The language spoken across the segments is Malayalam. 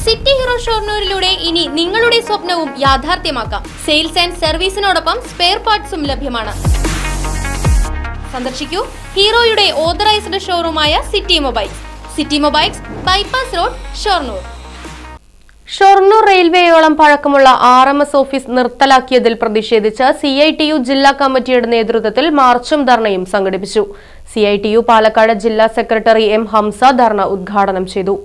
സിറ്റി ഹീറോ ഷൊർണൂരിലൂടെ ഇനി നിങ്ങളുടെ സ്വപ്നവും യാഥാർത്ഥ്യമാക്കാം. സെയിൽസ് ആൻഡ് സർവീസിനോടൊപ്പം സ്പെയർ പാർട്സും ലഭ്യമാണ്. സന്ദർശിക്കൂ ഹീറോയുടെ ഓതറൈസ്ഡ് ഷോറൂമായ city mobiles. City mobiles, bypass road, Shoranur. Shoranur റെയിൽവേയോളം പഴക്കമുള്ള RMS ഓഫീസ് നിർത്തലാക്കിയതിൽ പ്രതിഷേധിച്ച് CITU ജില്ലാ കമ്മിറ്റിയുടെ നേതൃത്വത്തിൽ മാർച്ചും ധർണയും സംഘടിപ്പിച്ചു. CITU പാലക്കാട് ജില്ലാ സെക്രട്ടറി M. ഹംസ ധർണ ഉദ്ഘാടനം ചെയ്തു.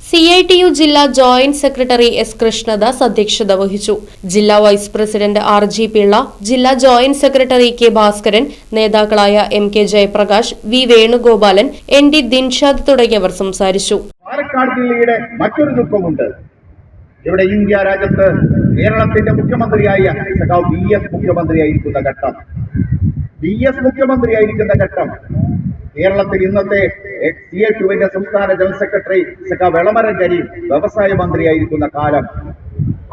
CITU ജില്ലാ ജോയിന്റ് സെക്രട്ടറി S. കൃഷ്ണദാസ് അധ്യക്ഷത വഹിച്ചു. ജില്ലാ വൈസ് പ്രസിഡന്റ് RG പിള്ള, ജില്ലാ ജോയിന്റ് സെക്രട്ടറി K. ഭാസ്കരൻ, നേതാക്കളായ MK Jayaprakash, V. Venugopalan, ND Dinshad തുടങ്ങിയവർ സംസാരിച്ചു. പാലക്കാട് ജില്ലയുടെ മറ്റൊരു ദുഃഖമുണ്ട്. ഇവിടെ ഇന്ത്യ രാജ്യത്ത് കേരളത്തിന്റെ മുഖ്യമന്ത്രിയായ സഖാവ് VS മുഖ്യമന്ത്രിയായിരിക്കുന്ന ഘട്ടം കേരളത്തിൽ ഇന്നത്തെ CITUവിന്റെ സംസ്ഥാന ജനറൽ സെക്രട്ടറി സഖാവ് എളമരം കരീം വ്യവസായ മന്ത്രിയായിരിക്കുന്ന കാലം,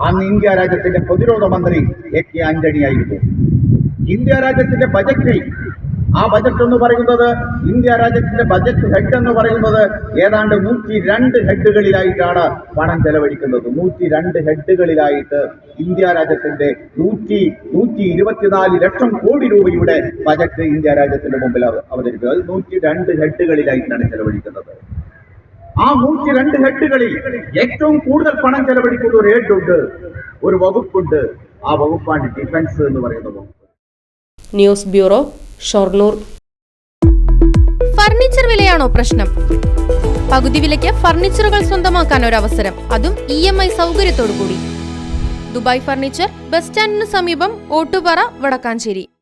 അന്ന് ഇന്ത്യ രാജ്യത്തിന്റെ പ്രതിരോധ മന്ത്രി AK ആന്റണിയായിരുന്നു. ഇന്ത്യ രാജ്യത്തിന്റെ ബജറ്റിൽ ആ ബജറ്റ് എന്ന് പറയുന്നത്, ഇന്ത്യ രാജ്യത്തിന്റെ ബജറ്റ് ഹെഡ് എന്ന് പറയുന്നത് ഏതാണ്ട് 102 ഹെഡുകളിലായിട്ടാണ് പണം ചെലവഴിക്കുന്നത്. 102 ഹെഡുകളിലായിട്ട് ഇന്ത്യ രാജ്യത്തിന്റെ 124 ലക്ഷം കോടി രൂപയുടെ ബജറ്റ് ഇന്ത്യ രാജ്യത്തിന്റെ മുമ്പിൽ അവതരിപ്പിക്കുന്നത്. അത് 102 ഹെഡുകളിലായിട്ടാണ് ചെലവഴിക്കുന്നത്. ആ 102 ഹെഡുകളിൽ ഏറ്റവും കൂടുതൽ പണം ചെലവഴിക്കുന്ന ഒരു ഹെഡുണ്ട്, ഒരു വകുപ്പുണ്ട്. ആ വകുപ്പാണ് ഡിഫൻസ് എന്ന് പറയുന്ന വകുപ്പ്. News bureau, Shoranur. ഫർണിച്ചർ വിലയാണോ പ്രശ്നം? പകുതി വിലയ്ക്ക് ഫർണിച്ചറുകൾ സ്വന്തമാക്കാൻ ഒരു അവസരം, അതും EMI സൗകര്യത്തോടു കൂടി. ദുബായ് ഫർണിച്ചർ, ബസ് സ്റ്റാൻഡിന് സമീപം, ഓട്ടുപാറ, വടക്കാഞ്ചേരി.